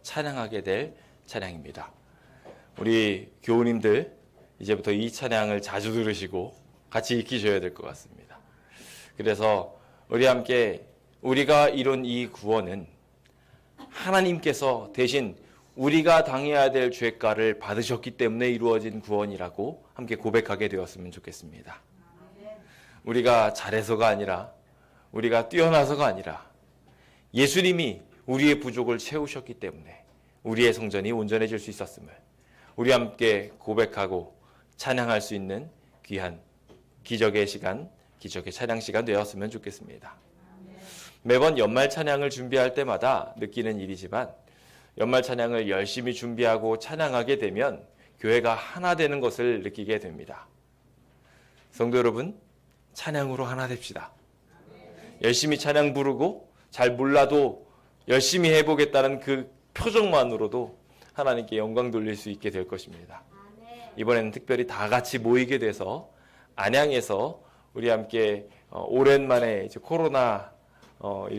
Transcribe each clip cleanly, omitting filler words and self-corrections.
찬양하게 될 찬양입니다. 우리 교우님들 이제부터 이 찬양을 자주 들으시고 같이 익히셔야 될 것 같습니다. 그래서 우리 함께 우리가 이룬 이 구원은 하나님께서 대신 우리가 당해야 될 죄가를 받으셨기 때문에 이루어진 구원이라고 함께 고백하게 되었으면 좋겠습니다. 우리가 잘해서가 아니라, 우리가 뛰어나서가 아니라 예수님이 우리의 부족을 채우셨기 때문에 우리의 성전이 온전해질 수 있었음을 우리 함께 고백하고 찬양할 수 있는 귀한 기적의 시간, 기적의 찬양 시간 되었으면 좋겠습니다. 매번 연말 찬양을 준비할 때마다 느끼는 일이지만 연말 찬양을 열심히 준비하고 찬양하게 되면 교회가 하나 되는 것을 느끼게 됩니다. 성도 여러분, 찬양으로 하나 됩시다. 열심히 찬양 부르고 잘 몰라도 열심히 해보겠다는 그 표정만으로도 하나님께 영광 돌릴 수 있게 될 것입니다. 이번에는 특별히 다 같이 모이게 돼서 안양에서 우리 함께 오랜만에 이제 코로나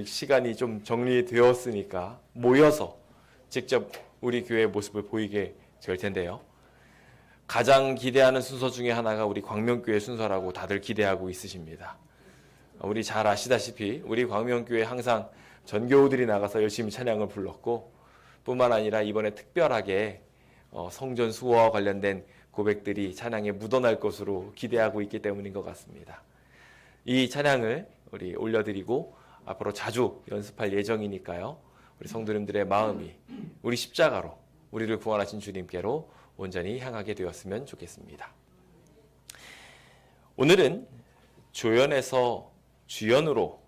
시간이 좀 정리되었으니까 모여서 직접 우리 교회의 모습을 보이게 될 텐데요. 가장 기대하는 순서 중에 하나가 우리 광명교회 순서라고 다들 기대하고 있으십니다. 우리 잘 아시다시피 우리 광명교회 항상 전교우들이 나가서 열심히 찬양을 불렀고, 뿐만 아니라 이번에 특별하게 성전 수호와 관련된 고백들이 찬양에 묻어날 것으로 기대하고 있기 때문인 것 같습니다. 이 찬양을 우리 올려드리고 앞으로 자주 연습할 예정이니까요. 우리 성도님들의 마음이 우리 십자가로 우리를 구원하신 주님께로 온전히 향하게 되었으면 좋겠습니다. 오늘은 조연에서 주연으로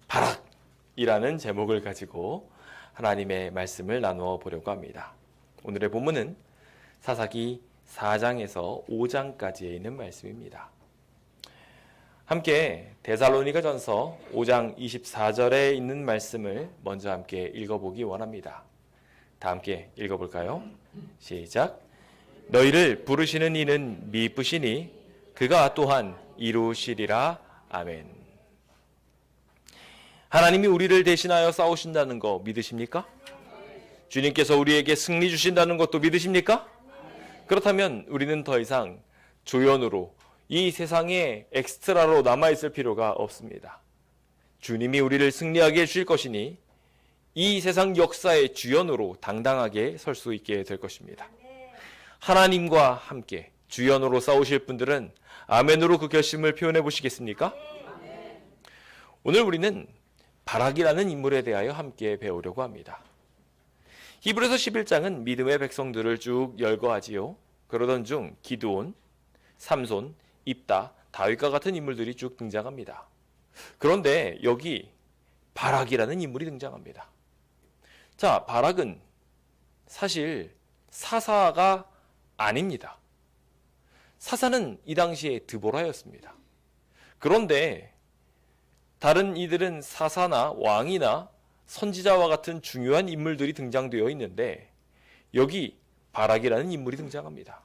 바락이라는 제목을 가지고 하나님의 말씀을 나누어 보려고 합니다. 오늘의 본문은 사사기 4장에서 5장까지에 있는 말씀입니다. 함께 데살로니가전서 5장 24절에 있는 말씀을 먼저 함께 읽어보기 원합니다. 다 함께 읽어볼까요? 시작. 너희를 부르시는 이는 미쁘시니 그가 또한 이루시리라. 아멘. 하나님이 우리를 대신하여 싸우신다는 거 믿으십니까? 주님께서 우리에게 승리 주신다는 것도 믿으십니까? 그렇다면 우리는 더 이상 조연으로 이 세상에 엑스트라로 남아있을 필요가 없습니다. 주님이 우리를 승리하게 해주실 것이니 이 세상 역사의 주연으로 당당하게 설 수 있게 될 것입니다. 하나님과 함께 주연으로 싸우실 분들은 아멘으로 그 결심을 표현해 보시겠습니까? 오늘 우리는 바락이라는 인물에 대하여 함께 배우려고 합니다. 히브리서 11장은 믿음의 백성들을 쭉 열거하지요. 그러던 중 기드온, 삼손, 입다, 다윗과 같은 인물들이 쭉 등장합니다. 그런데 여기 바락이라는 인물이 등장합니다. 자, 바락은 사실 사사가 아닙니다. 사사는 이 당시에 드보라였습니다. 그런데 다른 이들은 사사나 왕이나 선지자와 같은 중요한 인물들이 등장되어 있는데 여기 바락이라는 인물이 등장합니다.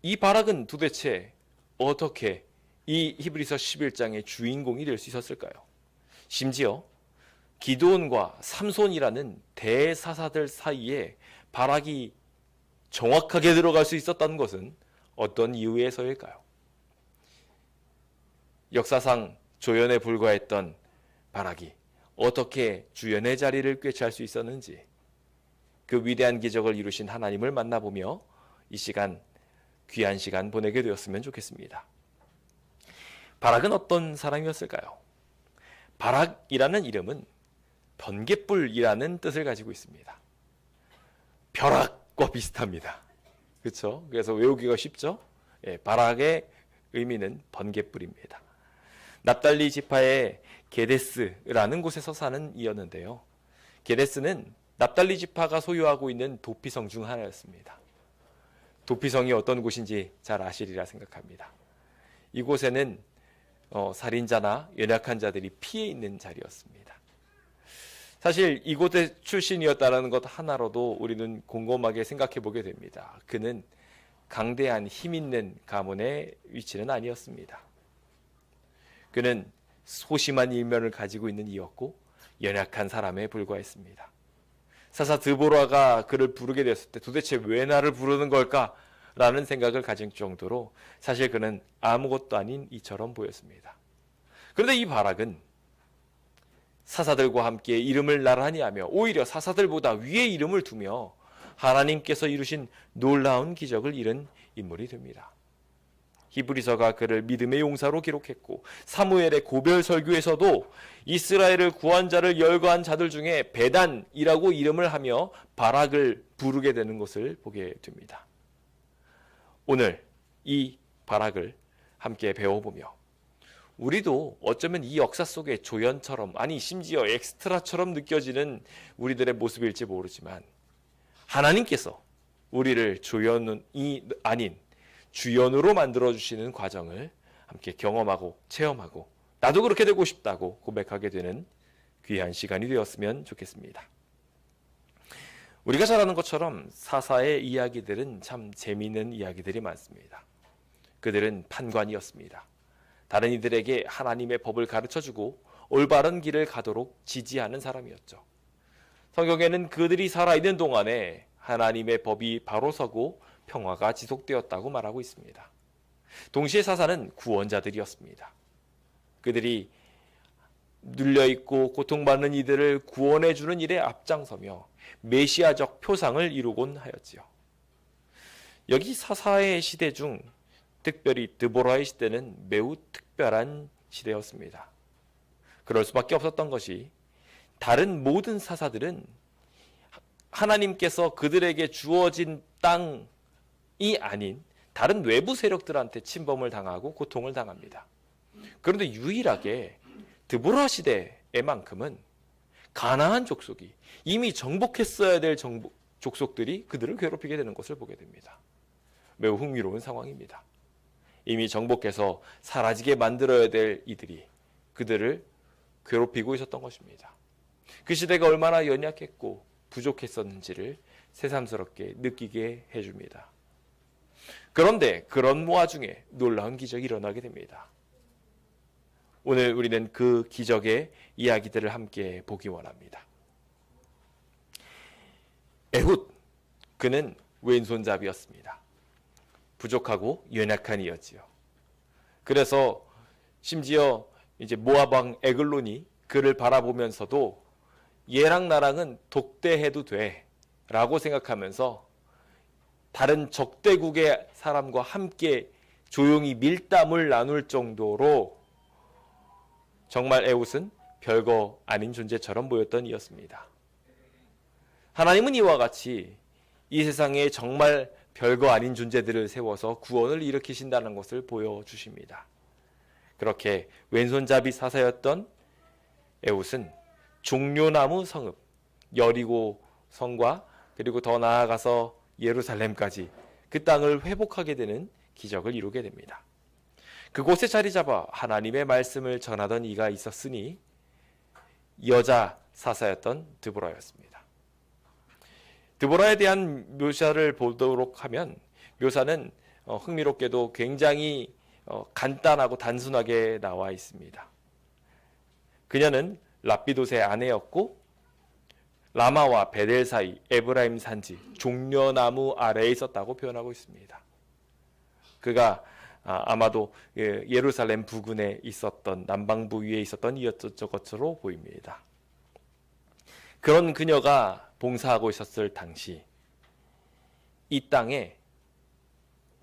이 바락은 도대체 어떻게 이 히브리서 11장의 주인공이 될 수 있었을까요? 심지어 기드온과 삼손이라는 대사사들 사이에 바락이 정확하게 들어갈 수 있었다는 것은 어떤 이유에서일까요? 역사상 조연에 불과했던 바락이 어떻게 주연의 자리를 꿰찰 수 있었는지 그 위대한 기적을 이루신 하나님을 만나보며 이 시간, 귀한 시간 보내게 되었으면 좋겠습니다. 바락은 어떤 사람이었을까요? 바락이라는 이름은 번갯불이라는 뜻을 가지고 있습니다. 벼락과 비슷합니다. 그렇죠? 그래서 외우기가 쉽죠? 예, 바락의 의미는 번갯불입니다. 납달리 지파의 게데스라는 곳에서 사는 이였는데요. 게데스는 납달리 지파가 소유하고 있는 도피성 중 하나였습니다. 도피성이 어떤 곳인지 잘 아시리라 생각합니다. 이곳에는 살인자나 연약한 자들이 피해 있는 자리였습니다. 사실 이곳의 출신이었다는 것 하나로도 우리는 곰곰하게 생각해 보게 됩니다. 그는 강대한 힘 있는 가문의 위치는 아니었습니다. 그는 소심한 일면을 가지고 있는 이였고 연약한 사람에 불과했습니다. 사사 드보라가 그를 부르게 됐을 때 도대체 왜 나를 부르는 걸까라는 생각을 가질 정도로 사실 그는 아무것도 아닌 이처럼 보였습니다. 그런데 이 바락은 사사들과 함께 이름을 나란히 하며 오히려 사사들보다 위에 이름을 두며 하나님께서 이루신 놀라운 기적을 이룬 인물이 됩니다. 히브리서가 그를 믿음의 용사로 기록했고 사무엘의 고별 설교에서도 이스라엘을 구한 자를 열거한 자들 중에 베단이라고 이름을 하며 바락을 부르게 되는 것을 보게 됩니다. 오늘 이 바락을 함께 배워보며 우리도 어쩌면 이 역사 속에 조연처럼, 아니 심지어 엑스트라처럼 느껴지는 우리들의 모습일지 모르지만 하나님께서 우리를 조연이 아닌 주연으로 만들어주시는 과정을 함께 경험하고 체험하고 나도 그렇게 되고 싶다고 고백하게 되는 귀한 시간이 되었으면 좋겠습니다. 우리가 잘 아는 것처럼 사사의 이야기들은 참 재미있는 이야기들이 많습니다. 그들은 판관이었습니다. 다른 이들에게 하나님의 법을 가르쳐주고 올바른 길을 가도록 지지하는 사람이었죠. 성경에는 그들이 살아있는 동안에 하나님의 법이 바로 서고 평화가 지속되었다고 말하고 있습니다. 동시에 사사는 구원자들이었습니다. 그들이 눌려있고 고통받는 이들을 구원해주는 일에 앞장서며 메시아적 표상을 이루곤 하였지요. 여기 사사의 시대 중 특별히 드보라의 시대는 매우 특별한 시대였습니다. 그럴 수밖에 없었던 것이 다른 모든 사사들은 하나님께서 그들에게 주어진 땅이 아닌 다른 외부 세력들한테 침범을 당하고 고통을 당합니다. 그런데 유일하게 드보라 시대에만큼은 가나안 족속이 이미 정복했어야 될 족속들이 그들을 괴롭히게 되는 것을 보게 됩니다. 매우 흥미로운 상황입니다. 이미 정복해서 사라지게 만들어야 될 이들이 그들을 괴롭히고 있었던 것입니다. 그 시대가 얼마나 연약했고 부족했었는지를 새삼스럽게 느끼게 해줍니다. 그런데 그런 와중에 놀라운 기적이 일어나게 됩니다. 오늘 우리는 그 기적의 이야기들을 함께 보기 원합니다. 에훗, 그는 왼손잡이였습니다. 부족하고 연약한 이였지요. 그래서 심지어 이제 모압 왕 에글론이 그를 바라보면서도 얘랑 나랑은 독대해도 돼 라고 생각하면서 다른 적대국의 사람과 함께 조용히 밀담을 나눌 정도로 정말 에훗은 별거 아닌 존재처럼 보였던 이였습니다. 하나님은 이와 같이 이 세상에 정말 별거 아닌 존재들을 세워서 구원을 일으키신다는 것을 보여주십니다. 그렇게 왼손잡이 사사였던 에훗은 종려나무 성읍, 여리고 성과 그리고 더 나아가서 예루살렘까지 그 땅을 회복하게 되는 기적을 이루게 됩니다. 그곳에 자리 잡아 하나님의 말씀을 전하던 이가 있었으니 여자 사사였던 드보라였습니다. 드보라에 대한 묘사를 보도록 하면 묘사는 흥미롭게도 굉장히 간단하고 단순하게 나와 있습니다. 그녀는 랍비돗의 아내였고 라마와 베델 사이 에브라임 산지 종려나무 아래에 있었다고 표현하고 있습니다. 그가 아마도 예루살렘 부근에 있었던 남방부 위에 있었던 이었던 것으로 보입니다. 그런 그녀가 봉사하고 있었을 당시 이 땅에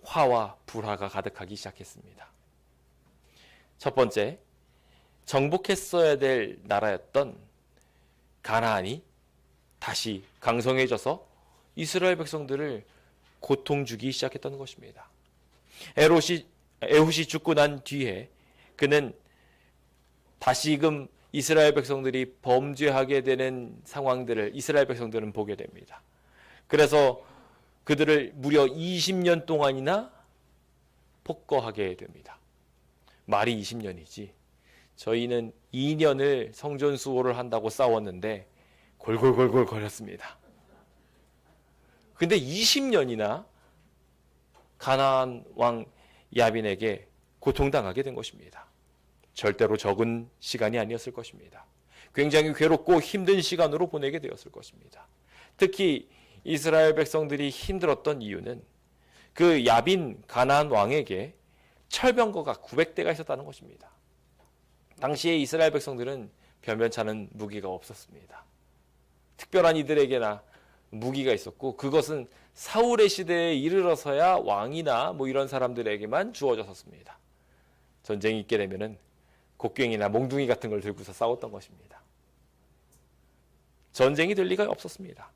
화와 불화가 가득하기 시작했습니다. 첫 번째, 정복했어야 될 나라였던 가나안이 다시 강성해져서 이스라엘 백성들을 고통 주기 시작했던 것입니다. 에훗이 죽고 난 뒤에 그는 다시금 이스라엘 백성들이 범죄하게 되는 상황들을 이스라엘 백성들은 보게 됩니다. 그래서 그들을 무려 20년 동안이나 폭거하게 됩니다. 말이 20년이지 저희는 2년을 성전 수호를 한다고 싸웠는데 골골골골 거렸습니다. 근데 20년이나 가나안 왕 야빈에게 고통당하게 된 것입니다. 절대로 적은 시간이 아니었을 것입니다. 굉장히 괴롭고 힘든 시간으로 보내게 되었을 것입니다. 특히 이스라엘 백성들이 힘들었던 이유는 그 야빈 가나안 왕에게 철병거가 900대가 있었다는 것입니다. 당시에 이스라엘 백성들은 변변찮은 무기가 없었습니다. 특별한 이들에게나 무기가 있었고 그것은 사울의 시대에 이르러서야 왕이나 이런 사람들에게만 주어졌었습니다. 전쟁이 있게 되면은 곡괭이나 몽둥이 같은 걸 들고서 싸웠던 것입니다. 전쟁이 될 리가 없었습니다.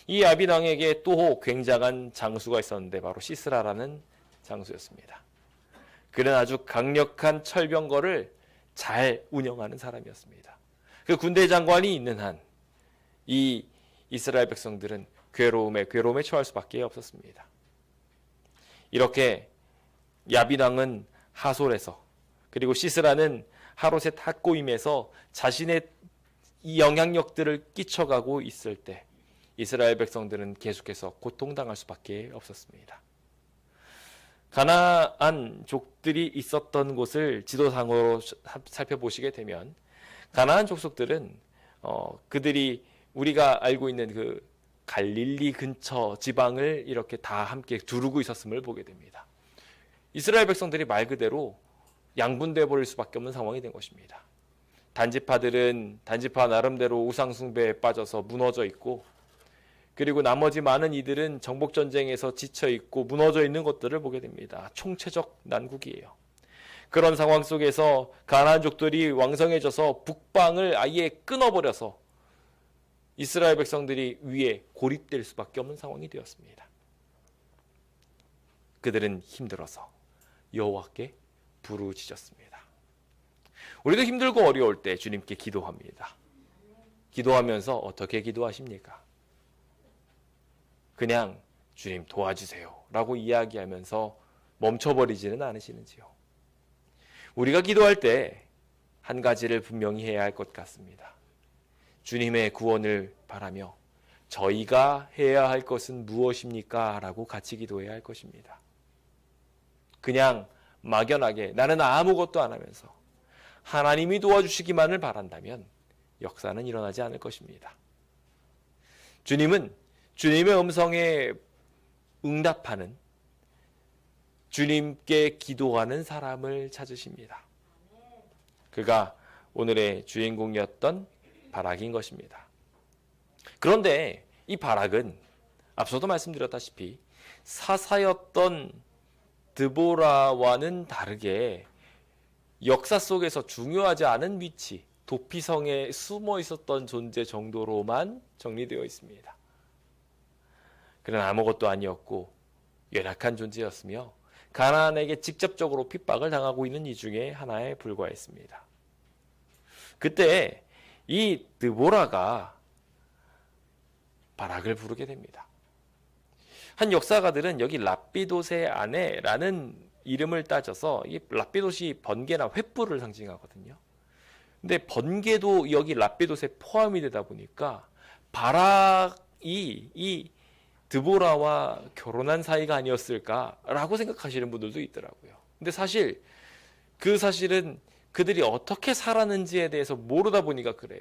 이 야빈 왕에게 또 굉장한 장수가 있었는데 바로 시스라라는 장수였습니다. 그는 아주 강력한 철병거를 잘 운영하는 사람이었습니다. 그 군대 장관이 있는 한 이 이스라엘 백성들은 괴로움에 처할 수밖에 없었습니다. 이렇게 야빈 왕은 하솔에서 그리고 시스라는 하롯의 탁고임에서 자신의 이 영향력들을 끼쳐가고 있을 때 이스라엘 백성들은 계속해서 고통당할 수밖에 없었습니다. 가나안족들이 있었던 곳을 지도상으로 살펴보시게 되면 가나안 족속들은 그들이 우리가 알고 있는 그 갈릴리 근처 지방을 이렇게 다 함께 두르고 있었음을 보게 됩니다. 이스라엘 백성들이 말 그대로 양분돼 버릴 수밖에 없는 상황이 된 것입니다. 단지파들은 단지파 나름대로 우상숭배에 빠져서 무너져 있고 그리고 나머지 많은 이들은 정복전쟁에서 지쳐있고 무너져 있는 것들을 보게 됩니다. 총체적 난국이에요. 그런 상황 속에서 가나안족들이 왕성해져서 북방을 아예 끊어버려서 이스라엘 백성들이 위에 고립될 수밖에 없는 상황이 되었습니다. 그들은 힘들어서 여호와께 부르짖었습니다. 우리도 힘들고 어려울 때 주님께 기도합니다. 기도하면서 어떻게 기도하십니까? 그냥 주님 도와주세요 라고 이야기하면서 멈춰버리지는 않으시는지요? 우리가 기도할 때 한 가지를 분명히 해야 할 것 같습니다. 주님의 구원을 바라며 저희가 해야 할 것은 무엇입니까? 라고 같이 기도해야 할 것입니다. 그냥 막연하게 나는 아무것도 안 하면서 하나님이 도와주시기만을 바란다면 역사는 일어나지 않을 것입니다. 주님은 주님의 음성에 응답하는 주님께 기도하는 사람을 찾으십니다. 그가 오늘의 주인공이었던 바락인 것입니다. 그런데 이 바락은 앞서도 말씀드렸다시피 사사였던 드보라와는 다르게 역사 속에서 중요하지 않은 위치, 도피성에 숨어 있었던 존재 정도로만 정리되어 있습니다. 그는 아무것도 아니었고 연약한 존재였으며 가나안에게 직접적으로 핍박을 당하고 있는 이 중에 하나에 불과했습니다. 그때 이 드보라가 바락을 부르게 됩니다. 한 역사가들은 여기 랍비돗의 아내라는 이름을 따져서 이 랍비돗이 번개나 횃불을 상징하거든요. 근데 번개도 여기 랍비돗에 포함이 되다 보니까 바락이 이 드보라와 결혼한 사이가 아니었을까라고 생각하시는 분들도 있더라고요. 근데 사실 그 사실은 그들이 어떻게 살았는지에 대해서 모르다 보니까 그래요.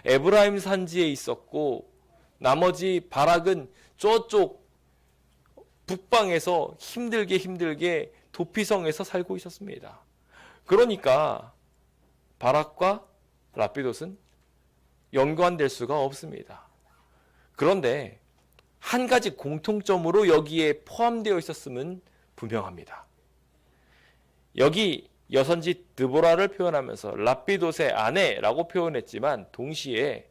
에브라임 산지에 있었고 나머지 바락은 저쪽 북방에서 힘들게 도피성에서 살고 있었습니다. 그러니까 바락과 랍비돗은 연관될 수가 없습니다. 그런데 한 가지 공통점으로 여기에 포함되어 있었음은 분명합니다. 여기 여선지 드보라를 표현하면서 랍비돗의 아내라고 표현했지만 동시에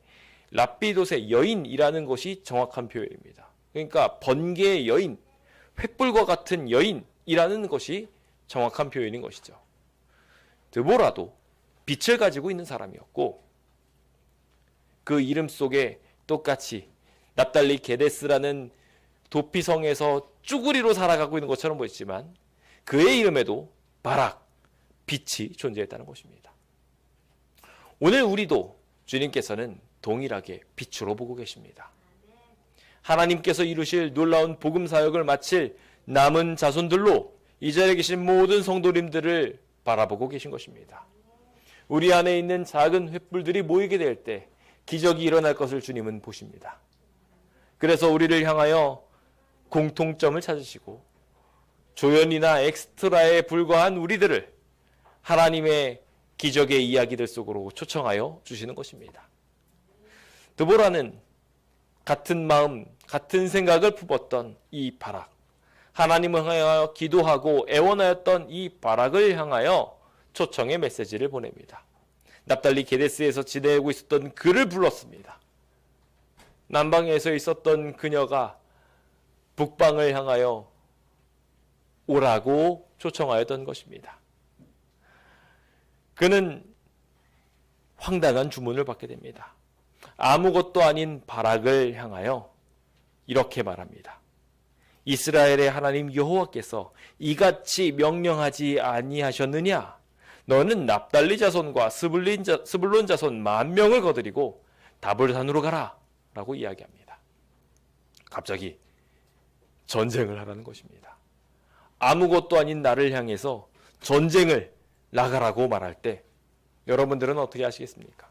랍비돗의 여인이라는 것이 정확한 표현입니다. 그러니까 번개의 여인, 횃불과 같은 여인이라는 것이 정확한 표현인 것이죠. 드보라도 빛을 가지고 있는 사람이었고 그 이름 속에 똑같이 납달리 게데스라는 도피성에서 쭈구리로 살아가고 있는 것처럼 보였지만 그의 이름에도 바락, 빛이 존재했다는 것입니다. 오늘 우리도 주님께서는 동일하게 빛으로 보고 계십니다. 하나님께서 이루실 놀라운 복음 사역을 마칠 남은 자손들로 이 자리에 계신 모든 성도님들을 바라보고 계신 것입니다. 우리 안에 있는 작은 횃불들이 모이게 될 때 기적이 일어날 것을 주님은 보십니다. 그래서 우리를 향하여 공통점을 찾으시고 조연이나 엑스트라에 불과한 우리들을 하나님의 기적의 이야기들 속으로 초청하여 주시는 것입니다. 드보라는 같은 마음, 같은 생각을 품었던 이 바락, 하나님을 향하여 기도하고 애원하였던 이 바락을 향하여 초청의 메시지를 보냅니다. 납달리 게데스에서 지내고 있었던 그를 불렀습니다. 남방에서 있었던 그녀가 북방을 향하여 오라고 초청하였던 것입니다. 그는 황당한 주문을 받게 됩니다. 아무것도 아닌 바락을 향하여 이렇게 말합니다. 이스라엘의 하나님 여호와께서 이같이 명령하지 아니하셨느냐? 너는 납달리 자손과 스불론 자손 10,000명을 거느리고 다볼산으로 가라 라고 이야기합니다. 갑자기 전쟁을 하라는 것입니다. 아무것도 아닌 나를 향해서 전쟁을 나가라고 말할 때 여러분들은 어떻게 하시겠습니까?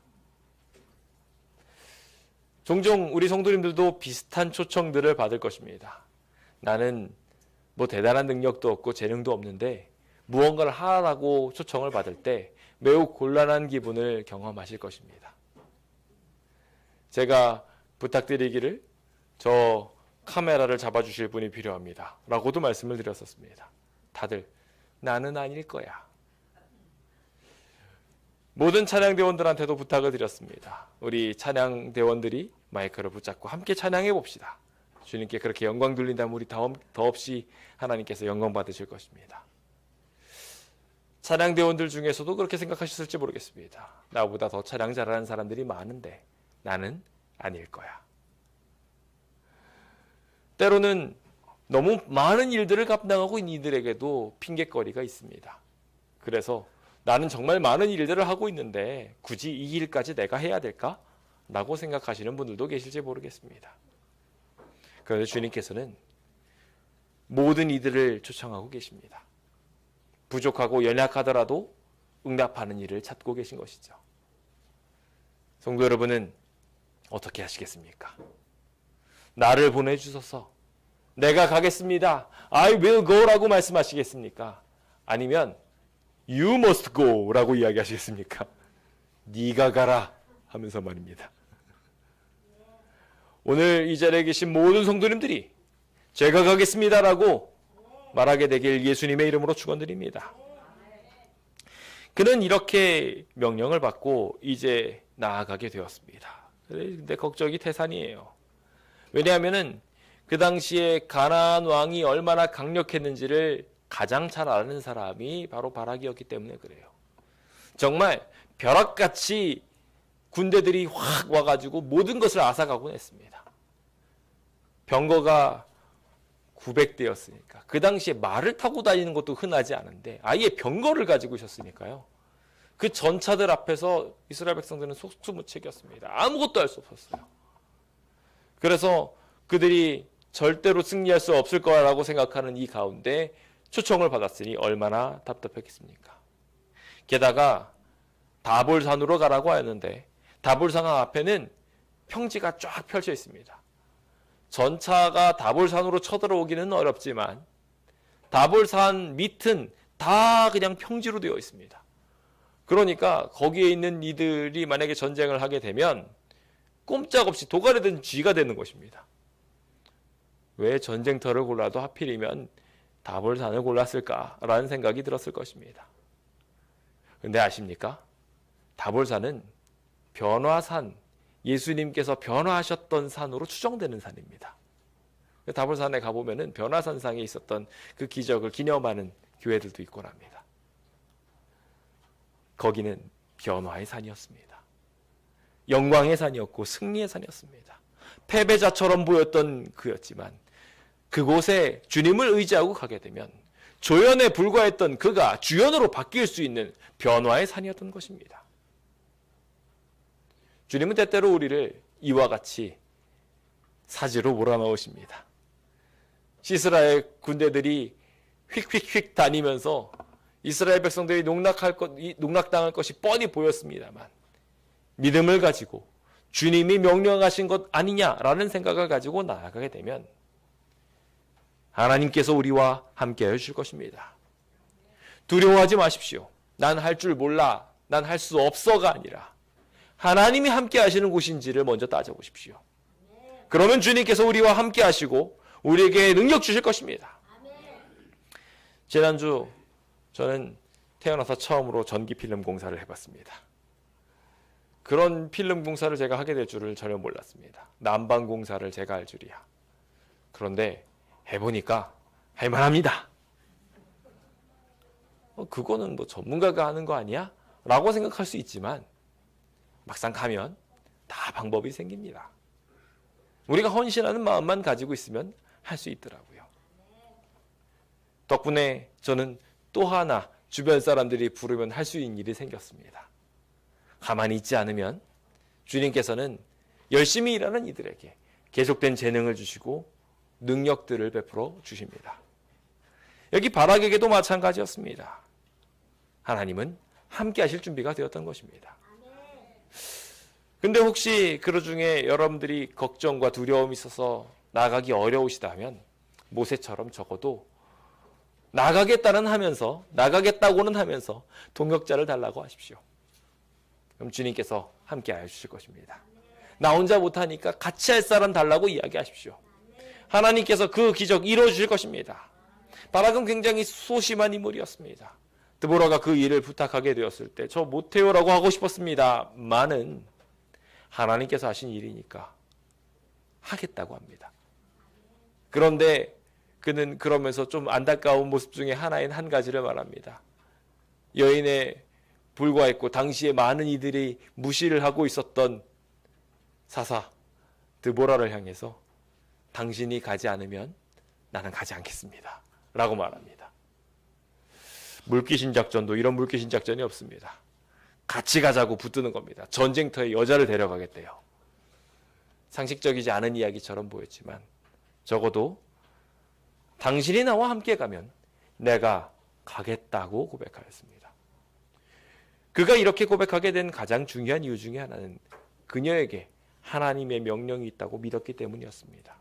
종종 우리 성도님들도 비슷한 초청들을 받을 것입니다. 나는 뭐 대단한 능력도 없고 재능도 없는데 무언가를 하라고 초청을 받을 때 매우 곤란한 기분을 경험하실 것입니다. 제가 부탁드리기를 저 카메라를 잡아주실 분이 필요합니다 라고도 말씀을 드렸었습니다. 다들 나는 아닐 거야. 모든 찬양대원들한테도 부탁을 드렸습니다. 우리 찬양대원들이 마이크를 붙잡고 함께 찬양해 봅시다. 주님께 그렇게 영광 돌린다면 우리 더없이 하나님께서 영광 받으실 것입니다. 찬양대원들 중에서도 그렇게 생각하셨을지 모르겠습니다. 나보다 더 찬양 잘하는 사람들이 많은데 나는 아닐 거야. 때로는 너무 많은 일들을 감당하고 있는 이들에게도 핑계거리가 있습니다. 그래서 나는 정말 많은 일들을 하고 있는데 굳이 이 일까지 내가 해야 될까? 라고 생각하시는 분들도 계실지 모르겠습니다. 그런데 주님께서는 모든 이들을 초청하고 계십니다. 부족하고 연약하더라도 응답하는 일을 찾고 계신 것이죠. 성도 여러분은 어떻게 하시겠습니까? 나를 보내주소서, 내가 가겠습니다, I will go 라고 말씀하시겠습니까? 아니면 You must go 라고 이야기하시겠습니까? 네가 가라 하면서 말입니다. 오늘 이 자리에 계신 모든 성도님들이 제가 가겠습니다 라고 말하게 되길 예수님의 이름으로 축원드립니다. 그는 이렇게 명령을 받고 이제 나아가게 되었습니다. 근데 걱정이 태산이에요. 왜냐하면 그 당시에 가나안 왕이 얼마나 강력했는지를 가장 잘 아는 사람이 바로 바락이었기 때문에 그래요. 정말 벼락같이 군대들이 확 와가지고 모든 것을 앗아가곤 했습니다. 병거가 900대였으니까 그 당시에 말을 타고 다니는 것도 흔하지 않은데 아예 병거를 가지고 있었으니까요. 그 전차들 앞에서 이스라엘 백성들은 속수무책이었습니다. 아무것도 할 수 없었어요. 그래서 그들이 절대로 승리할 수 없을 거라고 생각하는 이 가운데 초청을 받았으니 얼마나 답답했겠습니까? 게다가 다볼산으로 가라고 하였는데 다볼산 앞에는 평지가 쫙 펼쳐 있습니다. 전차가 다볼산으로 쳐들어오기는 어렵지만 다볼산 밑은 다 그냥 평지로 되어 있습니다. 그러니까 거기에 있는 이들이 만약에 전쟁을 하게 되면 꼼짝없이 도갈에 든 쥐가 되는 것입니다. 왜 전쟁터를 골라도 하필이면 다볼산을 골랐을까라는 생각이 들었을 것입니다. 그런데 아십니까? 다볼산은 변화산, 예수님께서 변화하셨던 산으로 추정되는 산입니다. 다볼산에 가보면 변화산상에 있었던 그 기적을 기념하는 교회들도 있곤 합니다. 거기는 변화의 산이었습니다. 영광의 산이었고 승리의 산이었습니다. 패배자처럼 보였던 그였지만 그곳에 주님을 의지하고 가게 되면 조연에 불과했던 그가 주연으로 바뀔 수 있는 변화의 산이었던 것입니다. 주님은 때때로 우리를 이와 같이 사지로 몰아넣으십니다. 시스라의 군대들이 휙휙휙 다니면서 이스라엘 백성들이 농락당할 것이 뻔히 보였습니다만 믿음을 가지고 주님이 명령하신 것 아니냐라는 생각을 가지고 나아가게 되면 하나님께서 우리와 함께 해주실 것입니다. 두려워하지 마십시오. 난 할 줄 몰라, 난 할 수 없어가 아니라 하나님이 함께 하시는 곳인지를 먼저 따져보십시오. 그러면 주님께서 우리와 함께 하시고 우리에게 능력 주실 것입니다. 지난주 저는 태어나서 처음으로 전기 필름 공사를 해봤습니다. 그런 필름 공사를 제가 하게 될 줄을 전혀 몰랐습니다. 난방 공사를 제가 할 줄이야. 그런데 해보니까 할만합니다. 그거는 뭐 전문가가 하는 거 아니야? 라고 생각할 수 있지만 막상 가면 다 방법이 생깁니다. 우리가 헌신하는 마음만 가지고 있으면 할 수 있더라고요. 덕분에 저는 또 하나 주변 사람들이 부르면 할 수 있는 일이 생겼습니다. 가만히 있지 않으면 주님께서는 열심히 일하는 이들에게 계속된 재능을 주시고 능력들을 베풀어 주십니다. 여기 바락에게도 마찬가지였습니다. 하나님은 함께 하실 준비가 되었던 것입니다. 근데 혹시 그 중에 여러분들이 걱정과 두려움이 있어서 나가기 어려우시다면 모세처럼 적어도 나가겠다고는 하면서 동역자를 달라고 하십시오. 그럼 주님께서 함께 해주실 것입니다. 나 혼자 못하니까 같이 할 사람 달라고 이야기하십시오. 하나님께서 그 기적 이루어주실 것입니다. 바락은 굉장히 소심한 인물이었습니다. 드보라가 그 일을 부탁하게 되었을 때 저 못해요라고 하고 싶었습니다만은 하나님께서 하신 일이니까 하겠다고 합니다. 그런데 그는 그러면서 좀 안타까운 모습 중에 하나인 한 가지를 말합니다. 여인에 불과했고 당시에 많은 이들이 무시를 하고 있었던 사사 드보라를 향해서 당신이 가지 않으면 나는 가지 않겠습니다. 라고 말합니다. 물귀신 작전도 이런 물귀신 작전이 없습니다. 같이 가자고 붙드는 겁니다. 전쟁터에 여자를 데려가겠대요. 상식적이지 않은 이야기처럼 보였지만 적어도 당신이 나와 함께 가면 내가 가겠다고 고백하였습니다. 그가 이렇게 고백하게 된 가장 중요한 이유 중에 하나는 그녀에게 하나님의 명령이 있다고 믿었기 때문이었습니다.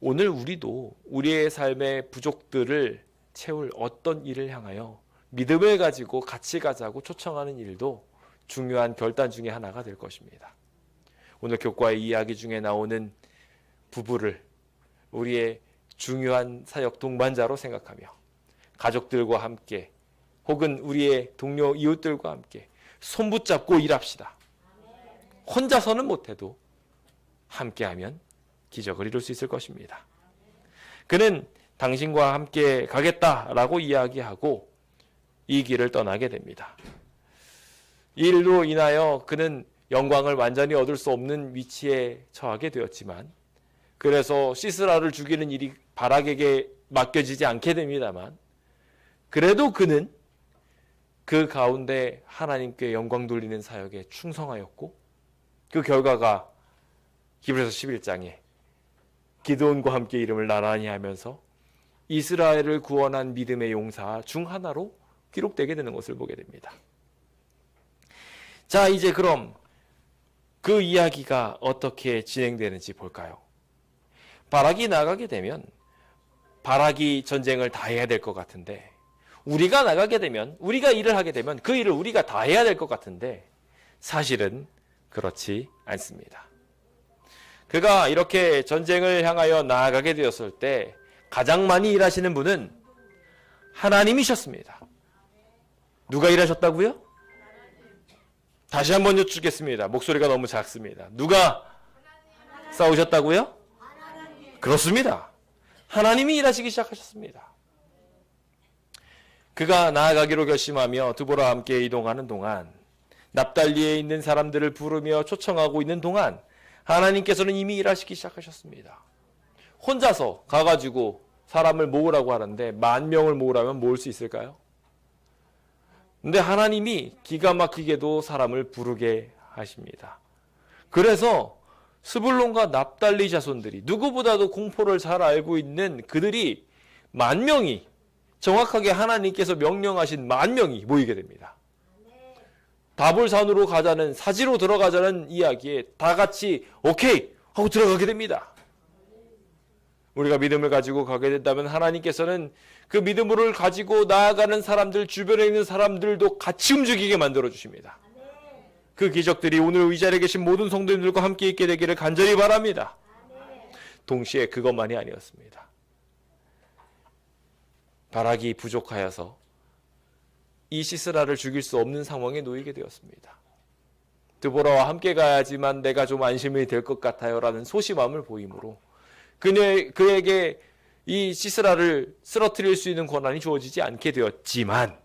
오늘 우리도 우리의 삶의 부족들을 채울 어떤 일을 향하여 믿음을 가지고 같이 가자고 초청하는 일도 중요한 결단 중에 하나가 될 것입니다. 오늘 교과의 이야기 중에 나오는 부부를 우리의 중요한 사역 동반자로 생각하며 가족들과 함께 혹은 우리의 동료 이웃들과 함께 손붙잡고 일합시다. 혼자서는 못해도 함께하면 기적을 이룰 수 있을 것입니다. 그는 당신과 함께 가겠다라고 이야기하고 이 길을 떠나게 됩니다. 이 일로 인하여 그는 영광을 완전히 얻을 수 없는 위치에 처하게 되었지만 그래서 시스라를 죽이는 일이 바락에게 맡겨지지 않게 됩니다만 그래도 그는 그 가운데 하나님께 영광 돌리는 사역에 충성하였고 그 결과가 히브리서 11장에 기드온과 함께 이름을 나란히 하면서 이스라엘을 구원한 믿음의 용사 중 하나로 기록되게 되는 것을 보게 됩니다. 자, 이제 그럼 그 이야기가 어떻게 진행되는지 볼까요? 바락이 나가게 되면 바락이 전쟁을 다 해야 될 것 같은데 우리가 나가게 되면 우리가 일을 하게 되면 그 일을 우리가 다 해야 될 것 같은데 사실은 그렇지 않습니다. 그가 이렇게 전쟁을 향하여 나아가게 되었을 때 가장 많이 일하시는 분은 하나님이셨습니다. 누가 일하셨다고요? 다시 한번 여쭙겠습니다. 목소리가 너무 작습니다. 누가 싸우셨다고요? 그렇습니다. 하나님이 일하시기 시작하셨습니다. 그가 나아가기로 결심하며 드보라와 함께 이동하는 동안 납달리에 있는 사람들을 부르며 초청하고 있는 동안 하나님께서는 이미 일하시기 시작하셨습니다. 혼자서 가가지고 사람을 모으라고 하는데 10,000명을 모으라면 모을 수 있을까요? 근데 하나님이 기가 막히게도 사람을 부르게 하십니다. 그래서 스불론과 납달리 자손들이 누구보다도 공포를 잘 알고 있는 그들이 10,000명이 정확하게 하나님께서 명령하신 10,000명이 모이게 됩니다. 다볼산으로 가자는, 사지로 들어가자는 이야기에 다 같이 오케이 하고 들어가게 됩니다. 우리가 믿음을 가지고 가게 된다면 하나님께서는 그 믿음을 가지고 나아가는 사람들, 주변에 있는 사람들도 같이 움직이게 만들어 주십니다. 그 기적들이 오늘 이 자리에 계신 모든 성도님들과 함께 있게 되기를 간절히 바랍니다. 동시에 그것만이 아니었습니다. 바락이 부족하여서 이 시스라를 죽일 수 없는 상황에 놓이게 되었습니다. 드보라와 함께 가야지만 내가 좀 안심이 될 것 같아요 라는 소심함을 보이므로 그에게 이 시스라를 쓰러뜨릴 수 있는 권한이 주어지지 않게 되었지만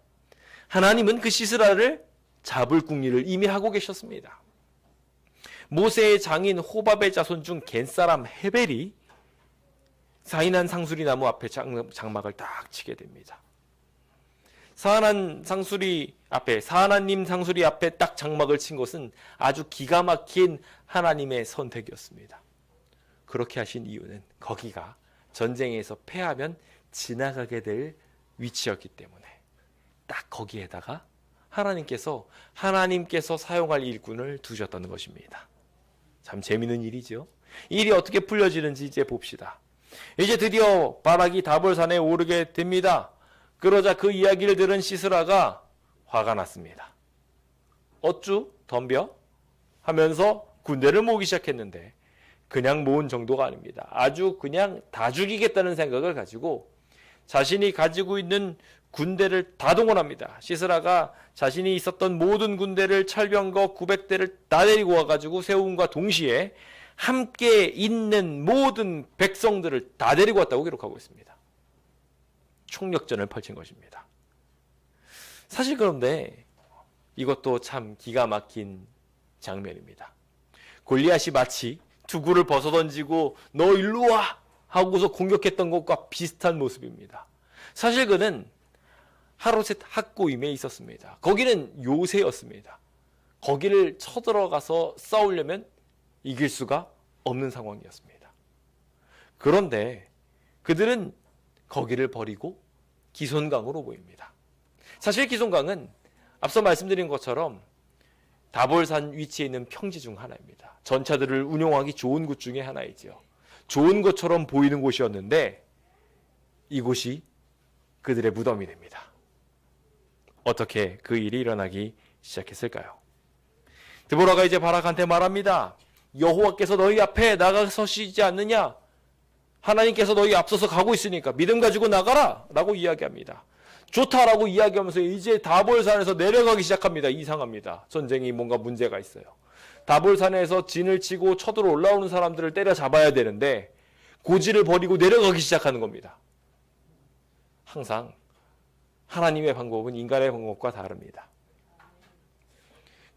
하나님은 그 시스라를 잡을 궁리를 이미 하고 계셨습니다. 모세의 장인 호밥의 자손 중 겐사람 헤벨이 사인한 상수리 나무 앞에 장막을 딱 치게 됩니다. 사하나님 상수리 앞에 딱 장막을 친 것은 아주 기가 막힌 하나님의 선택이었습니다. 그렇게 하신 이유는 거기가 전쟁에서 패하면 지나가게 될 위치였기 때문에 딱 거기에다가 하나님께서 사용할 일꾼을 두셨다는 것입니다. 참 재미있는 일이죠. 일이 어떻게 풀려지는지 이제 봅시다. 이제 드디어 바락이 다볼산에 오르게 됩니다. 그러자 그 이야기를 들은 시스라가 화가 났습니다. 어쭈 덤벼 하면서 군대를 모으기 시작했는데 그냥 모은 정도가 아닙니다. 아주 그냥 다 죽이겠다는 생각을 가지고 자신이 가지고 있는 군대를 다 동원합니다. 시스라가 자신이 있었던 모든 군대를 철병거 900대를 다 데리고 와가지고 세움과 동시에 함께 있는 모든 백성들을 다 데리고 왔다고 기록하고 있습니다. 총력전을 펼친 것입니다. 사실 그런데 이것도 참 기가 막힌 장면입니다. 골리앗이 마치 투구를 벗어던지고 너 일로 와 하고서 공격했던 것과 비슷한 모습입니다. 사실 그는 하로셋 학고임에 있었습니다. 거기는 요새였습니다. 거기를 쳐들어가서 싸우려면 이길 수가 없는 상황이었습니다. 그런데 그들은 거기를 버리고 기손강으로 모입니다. 사실 기손강은 앞서 말씀드린 것처럼 다볼산 위치에 있는 평지 중 하나입니다. 전차들을 운용하기 좋은 곳 중에 하나이지요. 좋은 것처럼 보이는 곳이었는데 이곳이 그들의 무덤이 됩니다. 어떻게 그 일이 일어나기 시작했을까요? 드보라가 이제 바락한테 말합니다. 여호와께서 너희 앞에 나가서시지 않느냐? 하나님께서 너희 앞서서 가고 있으니까 믿음 가지고 나가라 라고 이야기합니다. 좋다라고 이야기하면서 이제 다볼산에서 내려가기 시작합니다. 이상합니다. 전쟁이 뭔가 문제가 있어요. 다볼산에서 진을 치고 쳐들어 올라오는 사람들을 때려잡아야 되는데 고지를 버리고 내려가기 시작하는 겁니다. 항상 하나님의 방법은 인간의 방법과 다릅니다.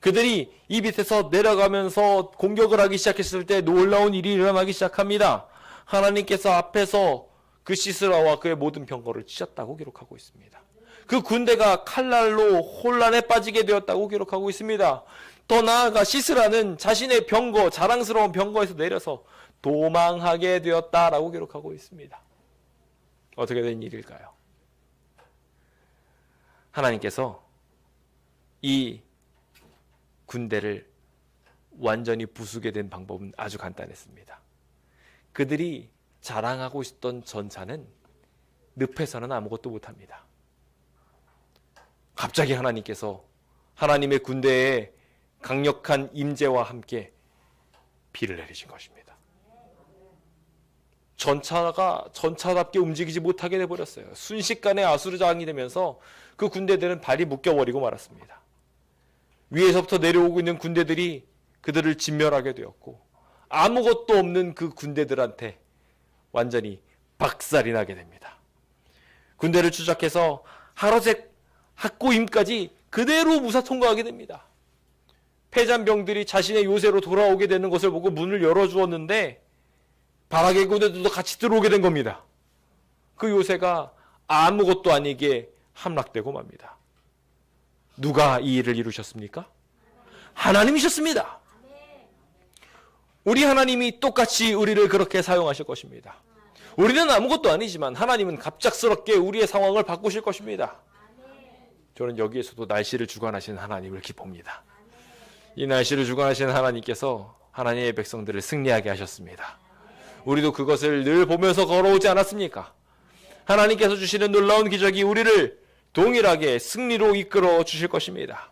그들이 이 밑에서 내려가면서 공격을 하기 시작했을 때 놀라운 일이 일어나기 시작합니다. 하나님께서 앞에서 그 시스라와 그의 모든 병거를 치셨다고 기록하고 있습니다. 그 군대가 칼날로 혼란에 빠지게 되었다고 기록하고 있습니다. 더 나아가 시스라는 자신의 병거, 자랑스러운 병거에서 내려서 도망하게 되었다라고 기록하고 있습니다. 어떻게 된 일일까요? 하나님께서 이 군대를 완전히 부수게 된 방법은 아주 간단했습니다. 그들이 자랑하고 있었던 전차는 늪에서는 아무것도 못합니다. 갑자기 하나님께서 하나님의 군대에 강력한 임재와 함께 비를 내리신 것입니다. 전차가 전차답게 움직이지 못하게 돼버렸어요. 순식간에 아수르장이 되면서 그 군대들은 발이 묶여버리고 말았습니다. 위에서부터 내려오고 있는 군대들이 그들을 진멸하게 되었고 아무것도 없는 그 군대들한테 완전히 박살이 나게 됩니다. 군대를 추적해서 하로셋 학고임까지 그대로 무사 통과하게 됩니다. 패잔병들이 자신의 요새로 돌아오게 되는 것을 보고 문을 열어주었는데 바락의 군대들도 같이 들어오게 된 겁니다. 그 요새가 아무것도 아니게 함락되고 맙니다. 누가 이 일을 이루셨습니까? 하나님이셨습니다. 우리 하나님이 똑같이 우리를 그렇게 사용하실 것입니다. 우리는 아무것도 아니지만 하나님은 갑작스럽게 우리의 상황을 바꾸실 것입니다. 저는 여기에서도 날씨를 주관하시는 하나님을 기쁩니다. 이 날씨를 주관하시는 하나님께서 하나님의 백성들을 승리하게 하셨습니다. 우리도 그것을 늘 보면서 걸어오지 않았습니까? 하나님께서 주시는 놀라운 기적이 우리를 동일하게 승리로 이끌어 주실 것입니다.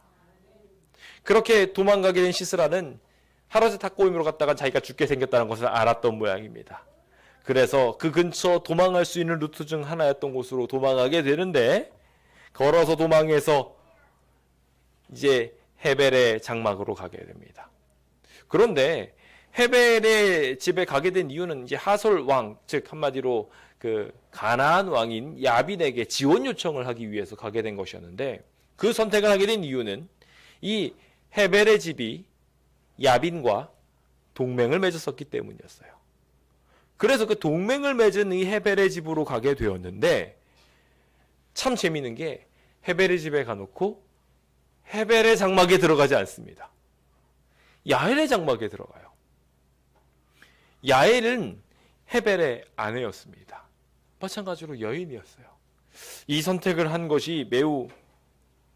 그렇게 도망가게 된 시스라는 하롯의 탁고임으로 갔다가 자기가 죽게 생겼다는 것을 알았던 모양입니다. 그래서 그 근처 도망할 수 있는 루트 중 하나였던 곳으로 도망가게 되는데, 걸어서 도망해서 이제 헤벨의 장막으로 가게 됩니다. 그런데 헤벨의 집에 가게 된 이유는 이제 하솔 왕, 즉 한마디로 그 가나안 왕인 야빈에게 지원 요청을 하기 위해서 가게 된 것이었는데, 그 선택을 하게 된 이유는 이 헤벨의 집이 야빈과 동맹을 맺었었기 때문이었어요. 그래서 그 동맹을 맺은 이 헤벨의 집으로 가게 되었는데, 참 재미있는 게 헤벨의 집에 가놓고 헤벨의 장막에 들어가지 않습니다. 야엘의 장막에 들어가요. 야엘은 헤벨의 아내였습니다. 마찬가지로 여인이었어요. 이 선택을 한 것이 매우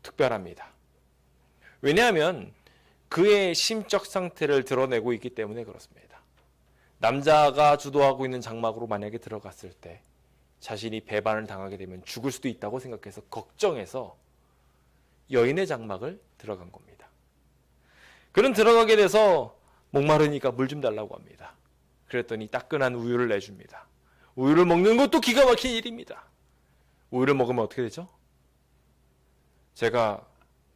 특별합니다. 왜냐하면 그의 심적 상태를 드러내고 있기 때문에 그렇습니다. 남자가 주도하고 있는 장막으로 만약에 들어갔을 때 자신이 배반을 당하게 되면 죽을 수도 있다고 생각해서 걱정해서 여인의 장막을 들어간 겁니다. 그는 들어가게 돼서 목마르니까 물 좀 달라고 합니다. 그랬더니 따끈한 우유를 내줍니다. 우유를 먹는 것도 기가 막힌 일입니다. 우유를 먹으면 어떻게 되죠? 제가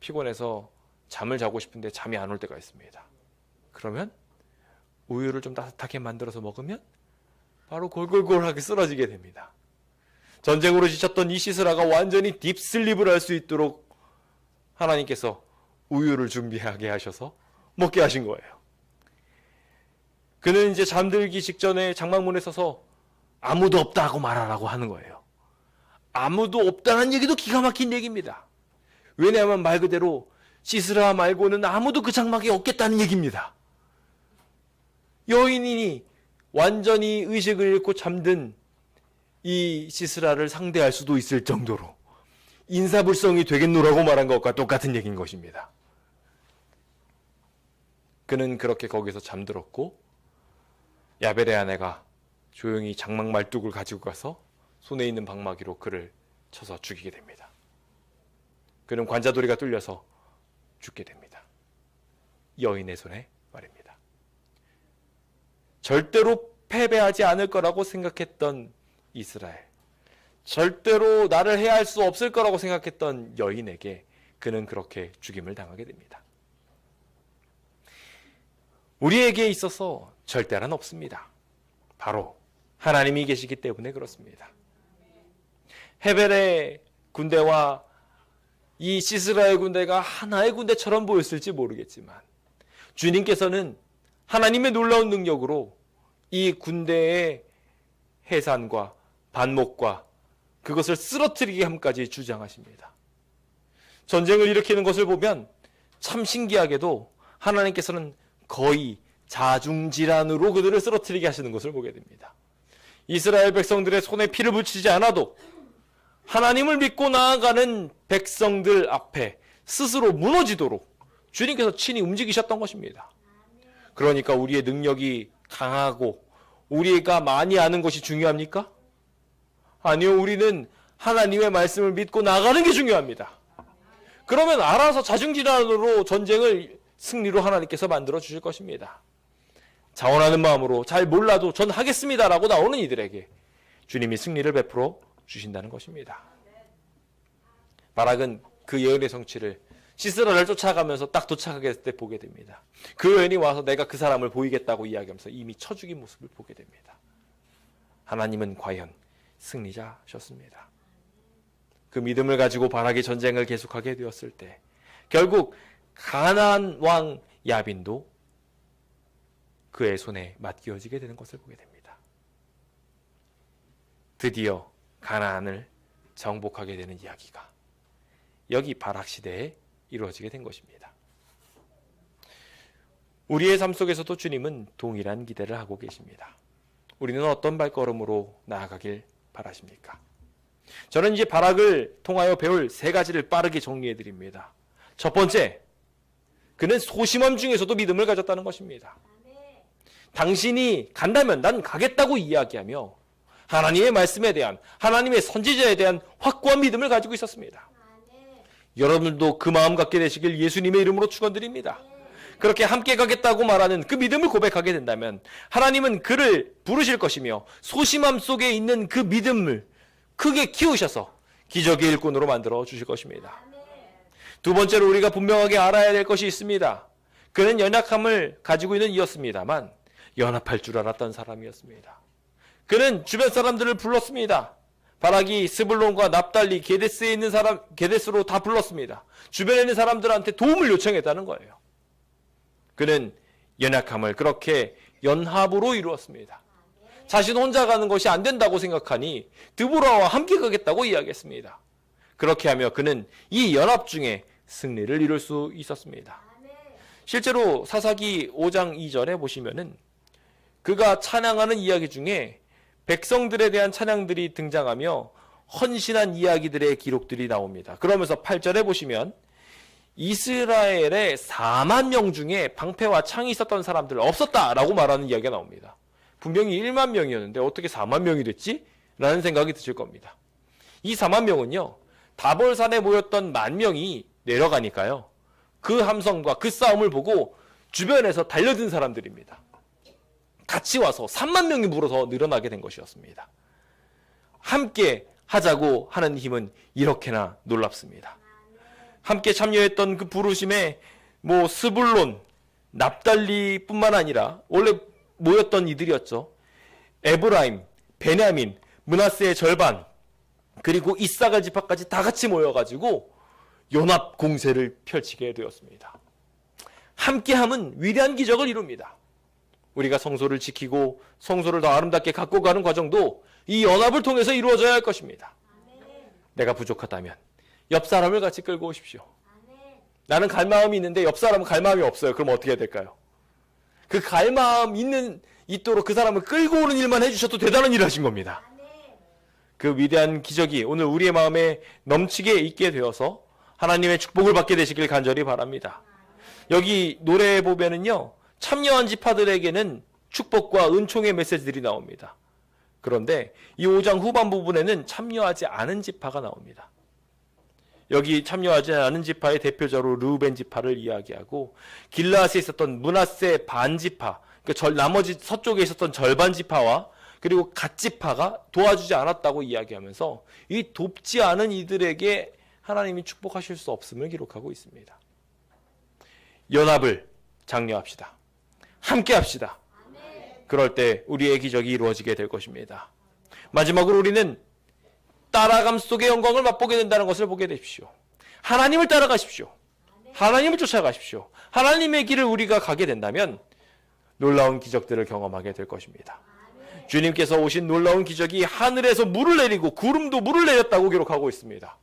피곤해서 잠을 자고 싶은데 잠이 안 올 때가 있습니다. 그러면 우유를 좀 따뜻하게 만들어서 먹으면 바로 골골골하게 쓰러지게 됩니다. 전쟁으로 지쳤던 이 시스라가 완전히 딥슬립을 할 수 있도록 하나님께서 우유를 준비하게 하셔서 먹게 하신 거예요. 그는 이제 잠들기 직전에 장막문에 서서 아무도 없다고 말하라고 하는 거예요. 아무도 없다는 얘기도 기가 막힌 얘기입니다. 왜냐하면 말 그대로 시스라 말고는 아무도 그 장막에 없겠다는 얘기입니다. 여인이 완전히 의식을 잃고 잠든 이 시스라를 상대할 수도 있을 정도로 인사불성이 되겠노라고 말한 것과 똑같은 얘기인 것입니다. 그는 그렇게 거기서 잠들었고, 야벨의 아내가 조용히 장막 말뚝을 가지고 가서 손에 있는 방마기로 그를 쳐서 죽이게 됩니다. 그는 관자돌이가 뚫려서 죽게 됩니다. 여인의 손에 말입니다. 절대로 패배하지 않을 거라고 생각했던 이스라엘, 절대로 나를 해할 수 없을 거라고 생각했던 여인에게 그는 그렇게 죽임을 당하게 됩니다. 우리에게 있어서 절대란 없습니다. 바로 하나님이 계시기 때문에 그렇습니다. 헤벨의 군대와 이 시스라의 군대가 하나의 군대처럼 보였을지 모르겠지만, 주님께서는 하나님의 놀라운 능력으로 이 군대의 해산과 반목과 그것을 쓰러뜨리게 함까지 주장하십니다. 전쟁을 일으키는 것을 보면 참 신기하게도 하나님께서는 거의 자중질환으로 그들을 쓰러뜨리게 하시는 것을 보게 됩니다. 이스라엘 백성들의 손에 피를 붙이지 않아도 하나님을 믿고 나아가는 백성들 앞에 스스로 무너지도록 주님께서 친히 움직이셨던 것입니다. 그러니까 우리의 능력이 강하고 우리가 많이 아는 것이 중요합니까? 아니요, 우리는 하나님의 말씀을 믿고 나가는 게 중요합니다. 그러면 알아서 자중질환으로 전쟁을 승리로 하나님께서 만들어 주실 것입니다. 자원하는 마음으로 잘 몰라도 전 하겠습니다라고 나오는 이들에게 주님이 승리를 베풀어 주신다는 것입니다. 바락은 그 여인의 성취를 시스라를 쫓아가면서 딱 도착하게 됐을 때 보게 됩니다. 그 여인이 와서 내가 그 사람을 보이겠다고 이야기하면서 이미 쳐 죽인 모습을 보게 됩니다. 하나님은 과연 승리자셨습니다. 그 믿음을 가지고 바락이 전쟁을 계속하게 되었을 때 결국 가나안 왕 야빈도 그의 손에 맡겨지게 되는 것을 보게 됩니다. 드디어 가나안을 정복하게 되는 이야기가 여기 바락 시대에 이루어지게 된 것입니다. 우리의 삶 속에서도 주님은 동일한 기대를 하고 계십니다. 우리는 어떤 발걸음으로 나아가길 바라십니까? 저는 이제 바락을 통하여 배울 세 가지를 빠르게 정리해 드립니다. 첫 번째, 그는 소심함 중에서도 믿음을 가졌다는 것입니다. 당신이 간다면 난 가겠다고 이야기하며 하나님의 말씀에 대한, 하나님의 선지자에 대한 확고한 믿음을 가지고 있었습니다. 여러분들도 그 마음 갖게 되시길 예수님의 이름으로 축원드립니다. 그렇게 함께 가겠다고 말하는 그 믿음을 고백하게 된다면 하나님은 그를 부르실 것이며 소심함 속에 있는 그 믿음을 크게 키우셔서 기적의 일꾼으로 만들어 주실 것입니다. 두 번째로 우리가 분명하게 알아야 될 것이 있습니다. 그는 연약함을 가지고 있는 이였습니다만 연합할 줄 알았던 사람이었습니다. 그는 주변 사람들을 불렀습니다. 바락이 스불론과 납달리, 게데스에 있는 사람, 게데스로 다 불렀습니다. 주변에 있는 사람들한테 도움을 요청했다는 거예요. 그는 연약함을 그렇게 연합으로 이루었습니다. 자신 혼자 가는 것이 안 된다고 생각하니 드보라와 함께 가겠다고 이야기했습니다. 그렇게 하며 그는 이 연합 중에 승리를 이룰 수 있었습니다. 실제로 사사기 5장 2절에 보시면은 그가 찬양하는 이야기 중에 백성들에 대한 찬양들이 등장하며 헌신한 이야기들의 기록들이 나옵니다. 그러면서 8절에 보시면 이스라엘의 4만 명 중에 방패와 창이 있었던 사람들 없었다라고 말하는 이야기가 나옵니다. 분명히 1만 명이었는데 어떻게 4만 명이 됐지? 라는 생각이 드실 겁니다. 이 4만 명은요, 다볼산에 모였던 10,000명이 내려가니까요, 그 함성과 그 싸움을 보고 주변에서 달려든 사람들입니다. 같이 와서 3만 명이 물어서 늘어나게 된 것이었습니다. 함께 하자고 하는 힘은 이렇게나 놀랍습니다. 함께 참여했던 그 부르심에 스불론, 납달리뿐만 아니라 원래 모였던 이들이었죠. 에브라임, 베냐민, 므낫세의 절반, 그리고 이사갈 지파까지 다 같이 모여가지고 연합 공세를 펼치게 되었습니다. 함께함은 위대한 기적을 이룹니다. 우리가 성소를 지키고 성소를 더 아름답게 갖고 가는 과정도 이 연합을 통해서 이루어져야 할 것입니다. 내가 부족하다면 옆 사람을 같이 끌고 오십시오. 나는 갈 마음이 있는데 옆 사람은 갈 마음이 없어요. 그럼 어떻게 해야 될까요? 그 갈 마음 있도록 그 사람을 끌고 오는 일만 해주셔도 대단한 일을 하신 겁니다. 그 위대한 기적이 오늘 우리의 마음에 넘치게 있게 되어서 하나님의 축복을 받게 되시길 간절히 바랍니다. 여기 노래에 보면은요, 참여한 지파들에게는 축복과 은총의 메시지들이 나옵니다. 그런데 이 5장 후반 부분에는 참여하지 않은 지파가 나옵니다. 여기 참여하지 않은 지파의 대표적으로 르우벤 지파를 이야기하고 길라앗에 있었던 므낫세 반 지파, 나머지 서쪽에 있었던 절반 지파와 그리고 갓 지파가 도와주지 않았다고 이야기하면서 이 돕지 않은 이들에게 하나님이 축복하실 수 없음을 기록하고 있습니다. 연합을 장려합시다. 함께 합시다. 그럴 때 우리의 기적이 이루어지게 될 것입니다. 마지막으로 우리는 따라감 속의 영광을 맛보게 된다는 것을 보게 되십시오. 하나님을 따라가십시오. 하나님을 쫓아가십시오. 하나님의 길을 우리가 가게 된다면 놀라운 기적들을 경험하게 될 것입니다. 주님께서 오신 놀라운 기적이 하늘에서 물을 내리고 구름도 물을 내렸다고 기록하고 있습니다.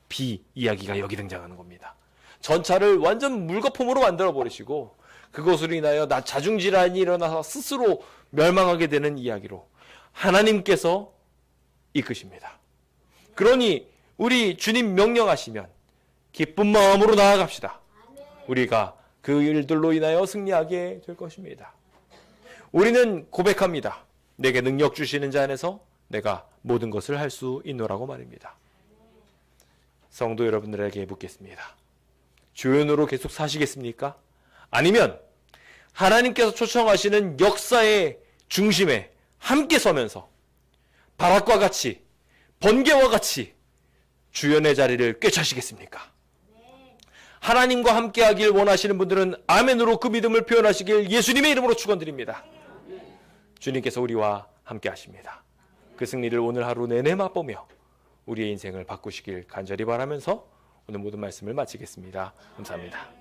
비 이야기가 여기 등장하는 겁니다. 전차를 완전 물거품으로 만들어 버리시고 그것으로 인하여 자중질환이 일어나서 스스로 멸망하게 되는 이야기로 하나님께서 이끄십니다. 그러니 우리 주님 명령하시면 기쁜 마음으로 나아갑시다. 우리가 그 일들로 인하여 승리하게 될 것입니다. 우리는 고백합니다. 내게 능력 주시는 자 안에서 내가 모든 것을 할 수 있노라고 말입니다. 성도 여러분들에게 묻겠습니다. 조연으로 계속 사시겠습니까? 아니면 하나님께서 초청하시는 역사의 중심에 함께 서면서 바락과 같이 번개와 같이 주연의 자리를 꿰차시겠습니까? 하나님과 함께하길 원하시는 분들은 아멘으로 그 믿음을 표현하시길 예수님의 이름으로 축원드립니다. 주님께서 우리와 함께 하십니다. 그 승리를 오늘 하루 내내 맛보며 우리의 인생을 바꾸시길 간절히 바라면서 오늘 모든 말씀을 마치겠습니다. 감사합니다.